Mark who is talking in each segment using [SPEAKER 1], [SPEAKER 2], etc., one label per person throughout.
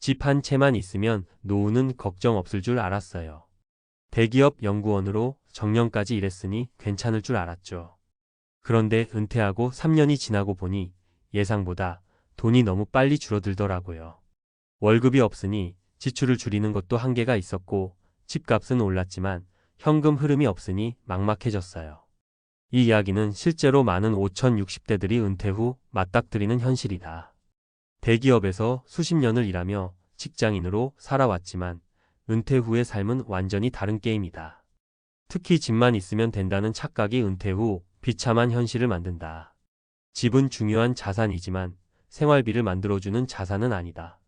[SPEAKER 1] 집 한 채만 있으면 노후는 걱정 없을 줄 알았어요. 대기업 연구원으로 정년까지 일했으니 괜찮을 줄 알았죠. 그런데 은퇴하고 3년이 지나고 보니 예상보다 돈이 너무 빨리 줄어들더라고요. 월급이 없으니 지출을 줄이는 것도 한계가 있었고 집값은 올랐지만 현금 흐름이 없으니 막막해졌어요. 이 이야기는 실제로 많은 5060대들이 은퇴 후 맞닥뜨리는 현실이다. 대기업에서 수십 년을 일하며 직장인으로 살아왔지만 은퇴 후의 삶은 완전히 다른 게임이다. 특히 집만 있으면 된다는 착각이 은퇴 후 비참한 현실을 만든다. 집은 중요한 자산이지만 생활비를 만들어주는 자산은 아니다.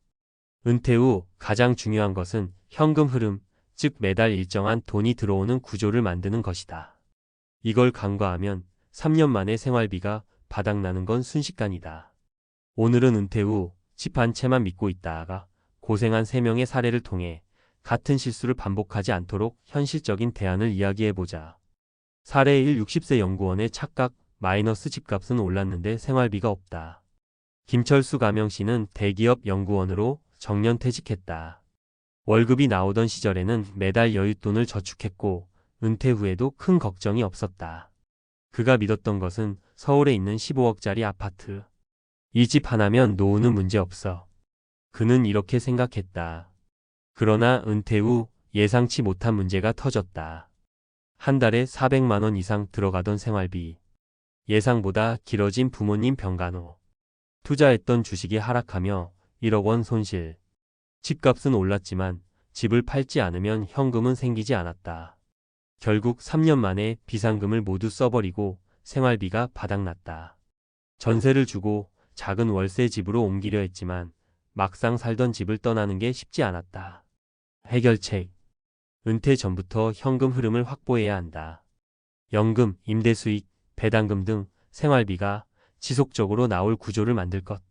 [SPEAKER 1] 은퇴 후 가장 중요한 것은 현금 흐름, 즉 매달 일정한 돈이 들어오는 구조를 만드는 것이다. 이걸 간과하면 3년 만에 생활비가 바닥나는 건 순식간이다. 오늘은 은퇴 후 집 한 채만 믿고 있다가 고생한 3명의 사례를 통해 같은 실수를 반복하지 않도록 현실적인 대안을 이야기해보자. 사례 1. 60세 연구원의 착각, 마이너스 집값은 올랐는데 생활비가 없다. 김철수 가명씨는 대기업 연구원으로 정년퇴직했다. 월급이 나오던 시절에는 매달 여윳돈을 저축했고 은퇴 후에도 큰 걱정이 없었다. 그가 믿었던 것은 서울에 있는 15억짜리 아파트. 이 집 하나면 노후는 문제없어. 그는 이렇게 생각했다. 그러나 은퇴 후 예상치 못한 문제가 터졌다. 한 달에 400만 원 이상 들어가던 생활비. 예상보다 길어진 부모님 병간호. 투자했던 주식이 하락하며 1억 원 손실. 집값은 올랐지만 집을 팔지 않으면 현금은 생기지 않았다. 결국 3년 만에 비상금을 모두 써버리고 생활비가 바닥났다. 전세를 주고 작은 월세 집으로 옮기려 했지만 막상 살던 집을 떠나는 게 쉽지 않았다. 해결책. 은퇴 전부터 현금 흐름을 확보해야 한다. 연금, 임대 수익, 배당금 등 생활비가 지속적으로 나올 구조를 만들 것.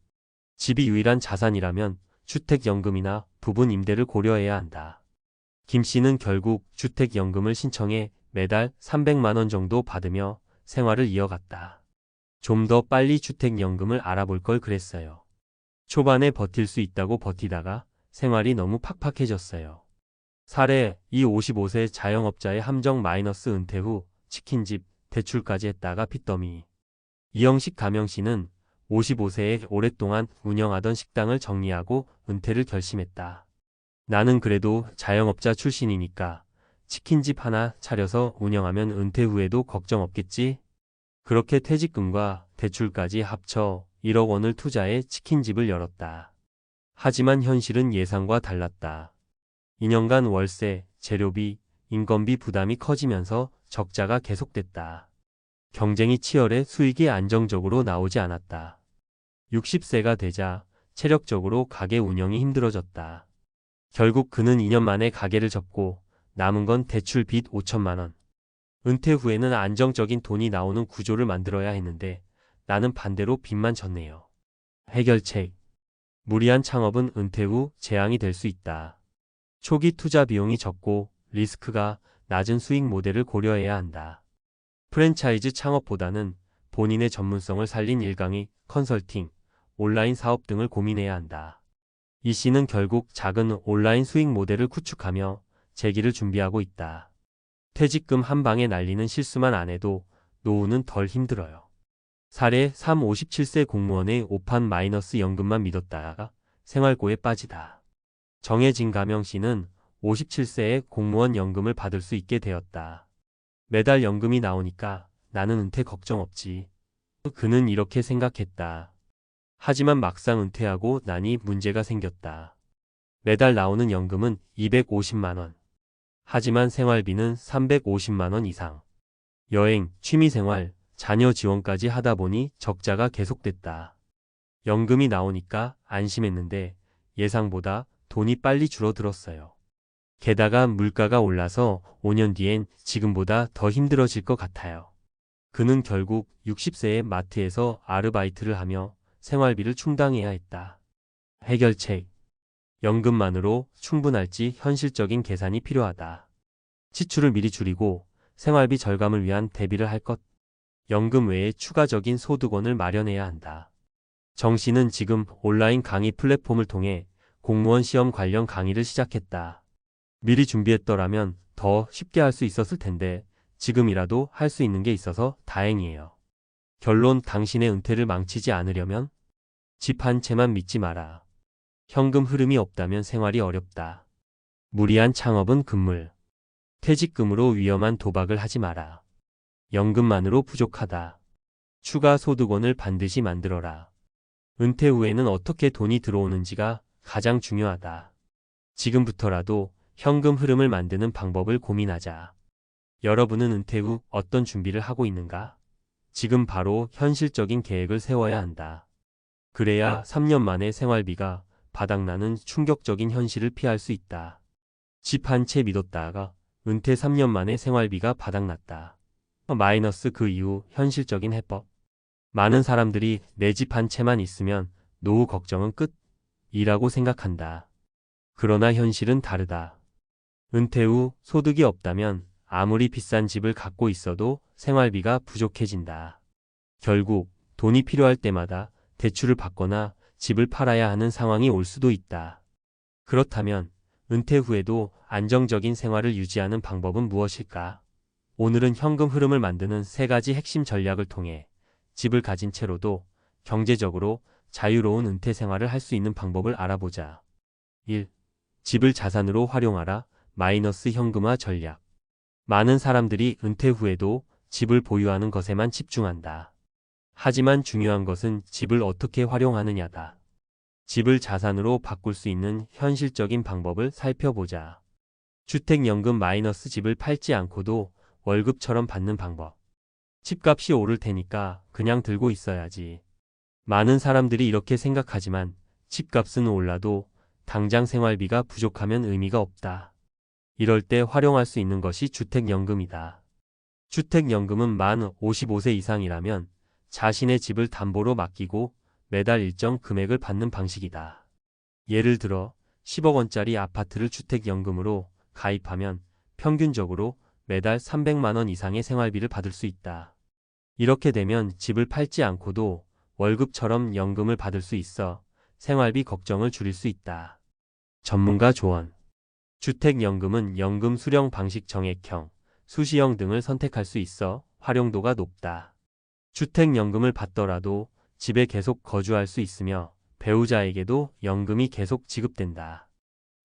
[SPEAKER 1] 집이 유일한 자산이라면 주택연금이나 부분 임대를 고려해야 한다. 김 씨는 결국 주택연금을 신청해 매달 300만 원 정도 받으며 생활을 이어갔다. 좀 더 빨리 주택연금을 알아볼 걸 그랬어요. 초반에 버틸 수 있다고 버티다가 생활이 너무 팍팍해졌어요. 사례 2. 55세 자영업자의 함정 마이너스 은퇴 후 치킨집 대출까지 했다가 빚더미. 이영식 가명씨는 55세에 오랫동안 운영하던 식당을 정리하고 은퇴를 결심했다. 나는 그래도 자영업자 출신이니까 치킨집 하나 차려서 운영하면 은퇴 후에도 걱정 없겠지? 그렇게 퇴직금과 대출까지 합쳐 1억 원을 투자해 치킨집을 열었다. 하지만 현실은 예상과 달랐다. 2년간 월세, 재료비, 인건비 부담이 커지면서 적자가 계속됐다. 경쟁이 치열해 수익이 안정적으로 나오지 않았다. 60세가 되자 체력적으로 가게 운영이 힘들어졌다. 결국 그는 2년 만에 가게를 접고 남은 건 대출 빚 5천만 원. 은퇴 후에는 안정적인 돈이 나오는 구조를 만들어야 했는데 나는 반대로 빚만 졌네요. 해결책. 무리한 창업은 은퇴 후 재앙이 될 수 있다. 초기 투자 비용이 적고 리스크가 낮은 수익 모델을 고려해야 한다. 프랜차이즈 창업보다는 본인의 전문성을 살린 일강의 컨설팅, 온라인 사업 등을 고민해야 한다. 이 씨는 결국 작은 온라인 수익 모델을 구축하며 재기를 준비하고 있다. 퇴직금 한 방에 날리는 실수만 안 해도 노후는 덜 힘들어요. 사례 3. 57세 공무원의 오판 마이너스 연금만 믿었다가 생활고에 빠지다. 정혜진 가명씨는 57세에 공무원 연금을 받을 수 있게 되었다. 매달 연금이 나오니까 나는 은퇴 걱정 없지. 그는 이렇게 생각했다. 하지만 막상 은퇴하고 나니 문제가 생겼다. 매달 나오는 연금은 250만 원. 하지만 생활비는 350만 원 이상. 여행, 취미생활, 자녀 지원까지 하다 보니 적자가 계속됐다. 연금이 나오니까 안심했는데 예상보다 돈이 빨리 줄어들었어요. 게다가 물가가 올라서 5년 뒤엔 지금보다 더 힘들어질 것 같아요. 그는 결국 60세에 마트에서 아르바이트를 하며 생활비를 충당해야 했다. 해결책. 연금만으로 충분할지 현실적인 계산이 필요하다. 지출을 미리 줄이고 생활비 절감을 위한 대비를 할 것. 연금 외에 추가적인 소득원을 마련해야 한다. 정 씨는 지금 온라인 강의 플랫폼을 통해 공무원 시험 관련 강의를 시작했다. 미리 준비했더라면 더 쉽게 할 수 있었을 텐데 지금이라도 할 수 있는 게 있어서 다행이에요. 결론, 당신의 은퇴를 망치지 않으려면 집 한 채만 믿지 마라. 현금 흐름이 없다면 생활이 어렵다. 무리한 창업은 금물. 퇴직금으로 위험한 도박을 하지 마라. 연금만으로 부족하다. 추가 소득원을 반드시 만들어라. 은퇴 후에는 어떻게 돈이 들어오는지가 가장 중요하다. 지금부터라도 현금 흐름을 만드는 방법을 고민하자. 여러분은 은퇴 후 어떤 준비를 하고 있는가? 지금 바로 현실적인 계획을 세워야 한다. 그래야 3년 만에 생활비가 바닥나는 충격적인 현실을 피할 수 있다. 집 한 채 믿었다가 은퇴 3년 만에 생활비가 바닥났다. 마이너스 그 이후 현실적인 해법. 많은 사람들이 내 집 한 채만 있으면 노후 걱정은 끝이라고 생각한다. 그러나 현실은 다르다. 은퇴 후 소득이 없다면 아무리 비싼 집을 갖고 있어도 생활비가 부족해진다. 결국 돈이 필요할 때마다 대출을 받거나 집을 팔아야 하는 상황이 올 수도 있다. 그렇다면 은퇴 후에도 안정적인 생활을 유지하는 방법은 무엇일까? 오늘은 현금 흐름을 만드는 3가지 핵심 전략을 통해 집을 가진 채로도 경제적으로 자유로운 은퇴 생활을 할 수 있는 방법을 알아보자. 1. 집을 자산으로 활용하라. 마이너스 현금화 전략. 많은 사람들이 은퇴 후에도 집을 보유하는 것에만 집중한다. 하지만 중요한 것은 집을 어떻게 활용하느냐다. 집을 자산으로 바꿀 수 있는 현실적인 방법을 살펴보자. 주택연금 마이너스 집을 팔지 않고도 월급처럼 받는 방법. 집값이 오를 테니까 그냥 들고 있어야지. 많은 사람들이 이렇게 생각하지만 집값은 올라도 당장 생활비가 부족하면 의미가 없다. 이럴 때 활용할 수 있는 것이 주택연금이다. 주택연금은 만 55세 이상이라면 자신의 집을 담보로 맡기고 매달 일정 금액을 받는 방식이다. 예를 들어 10억 원짜리 아파트를 주택연금으로 가입하면 평균적으로 매달 300만 원 이상의 생활비를 받을 수 있다. 이렇게 되면 집을 팔지 않고도 월급처럼 연금을 받을 수 있어 생활비 걱정을 줄일 수 있다. 전문가 조언. 주택연금은 연금 수령 방식 정액형, 수시형 등을 선택할 수 있어 활용도가 높다. 주택연금을 받더라도 집에 계속 거주할 수 있으며 배우자에게도 연금이 계속 지급된다.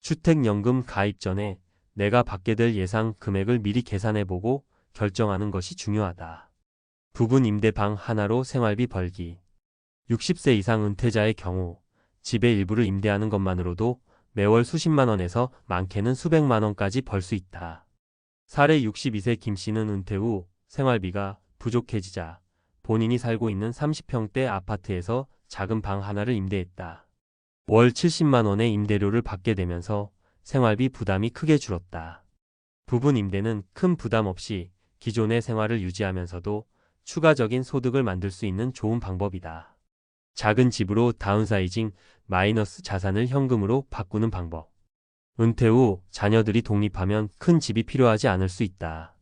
[SPEAKER 1] 주택연금 가입 전에 내가 받게 될 예상 금액을 미리 계산해보고 결정하는 것이 중요하다. 부분 임대 방 하나로 생활비 벌기. 60세 이상 은퇴자의 경우 집의 일부를 임대하는 것만으로도 매월 수십만 원에서 많게는 수백만 원까지 벌 수 있다. 사례 62세 김 씨는 은퇴 후 생활비가 부족해지자 본인이 살고 있는 30평대 아파트에서 작은 방 하나를 임대했다. 월 70만 원의 임대료를 받게 되면서 생활비 부담이 크게 줄었다. 부분 임대는 큰 부담 없이 기존의 생활을 유지하면서도 추가적인 소득을 만들 수 있는 좋은 방법이다. 작은 집으로 다운사이징, 마이너스 자산을 현금으로 바꾸는 방법. 은퇴 후 자녀들이 독립하면 큰 집이 필요하지 않을 수 있다.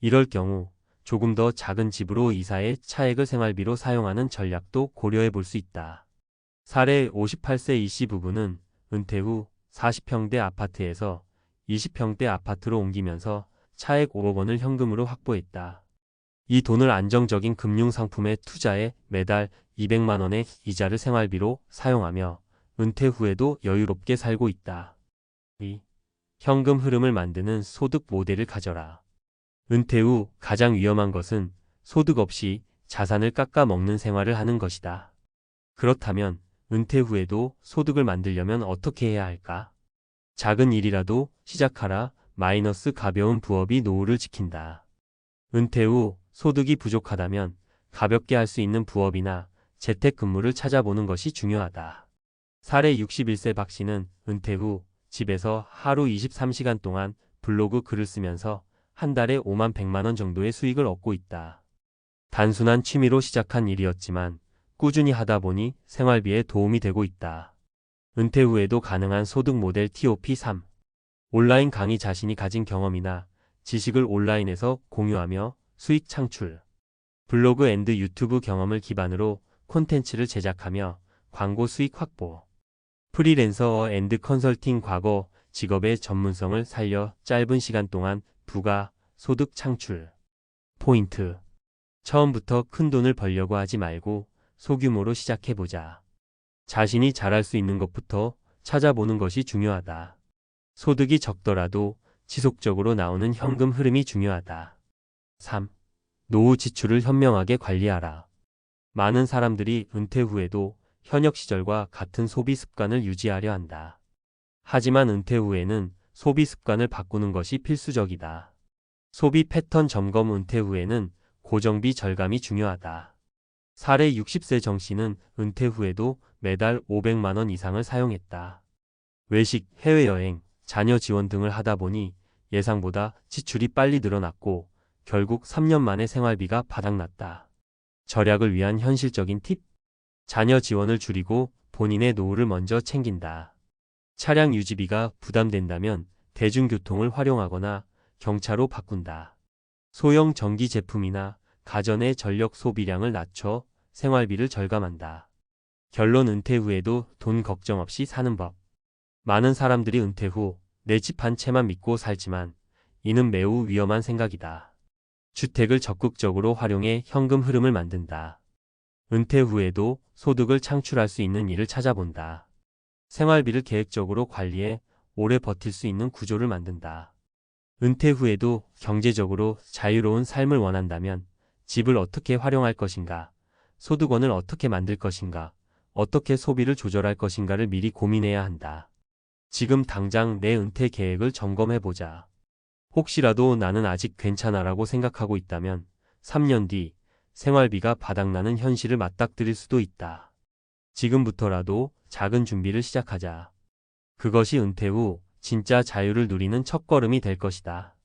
[SPEAKER 1] 이럴 경우 조금 더 작은 집으로 이사해 차액을 생활비로 사용하는 전략도 고려해 볼 수 있다. 사례 58세 이씨 부부는 은퇴 후 40평대 아파트에서 20평대 아파트로 옮기면서 차액 5억 원을 현금으로 확보했다. 이 돈을 안정적인 금융상품에 투자해 매달 200만 원의 이자를 생활비로 사용하며 은퇴 후에도 여유롭게 살고 있다. 2. 현금 흐름을 만드는 소득 모델을 가져라. 은퇴 후 가장 위험한 것은 소득 없이 자산을 깎아 먹는 생활을 하는 것이다. 그렇다면 은퇴 후에도 소득을 만들려면 어떻게 해야 할까? 작은 일이라도 시작하라. 마이너스 가벼운 부업이 노후를 지킨다. 은퇴 후 소득이 부족하다면 가볍게 할 수 있는 부업이나 재택근무를 찾아보는 것이 중요하다. 사례 61세 박 씨는 은퇴 후 집에서 하루 23시간 동안 블로그 글을 쓰면서 한 달에 5만 100만 원 정도의 수익을 얻고 있다. 단순한 취미로 시작한 일이었지만 꾸준히 하다 보니 생활비에 도움이 되고 있다. 은퇴 후에도 가능한 소득 모델 TOP3. 온라인 강의, 자신이 가진 경험이나 지식을 온라인에서 공유하며 수익 창출. 블로그 앤드 유튜브 경험을 기반으로 콘텐츠를 제작하며 광고 수익 확보. 프리랜서 앤드 컨설팅 과거 직업의 전문성을 살려 짧은 시간 동안 부가 소득 창출. 포인트. 처음부터 큰 돈을 벌려고 하지 말고 소규모로 시작해보자. 자신이 잘할 수 있는 것부터 찾아보는 것이 중요하다. 소득이 적더라도 지속적으로 나오는 현금 흐름이 중요하다. 3. 노후 지출을 현명하게 관리하라. 많은 사람들이 은퇴 후에도 현역 시절과 같은 소비 습관을 유지하려 한다. 하지만 은퇴 후에는 소비 습관을 바꾸는 것이 필수적이다. 소비 패턴 점검. 은퇴 후에는 고정비 절감이 중요하다. 사례 60세 정 씨는 은퇴 후에도 매달 500만 원 이상을 사용했다. 외식, 해외여행, 자녀 지원 등을 하다 보니 예상보다 지출이 빨리 늘어났고 결국 3년 만에 생활비가 바닥났다. 절약을 위한 현실적인 팁? 자녀 지원을 줄이고 본인의 노후를 먼저 챙긴다. 차량 유지비가 부담된다면 대중교통을 활용하거나 경차로 바꾼다. 소형 전기 제품이나 가전의 전력 소비량을 낮춰 생활비를 절감한다. 결론. 은퇴 후에도 돈 걱정 없이 사는 법. 많은 사람들이 은퇴 후 내 집 한 채만 믿고 살지만 이는 매우 위험한 생각이다. 주택을 적극적으로 활용해 현금 흐름을 만든다. 은퇴 후에도 소득을 창출할 수 있는 일을 찾아본다. 생활비를 계획적으로 관리해 오래 버틸 수 있는 구조를 만든다. 은퇴 후에도 경제적으로 자유로운 삶을 원한다면 집을 어떻게 활용할 것인가, 소득원을 어떻게 만들 것인가, 어떻게 소비를 조절할 것인가를 미리 고민해야 한다. 지금 당장 내 은퇴 계획을 점검해보자. 혹시라도 나는 아직 괜찮아라고 생각하고 있다면 3년 뒤 생활비가 바닥나는 현실을 맞닥뜨릴 수도 있다. 지금부터라도 작은 준비를 시작하자. 그것이 은퇴 후 진짜 자유를 누리는 첫걸음이 될 것이다.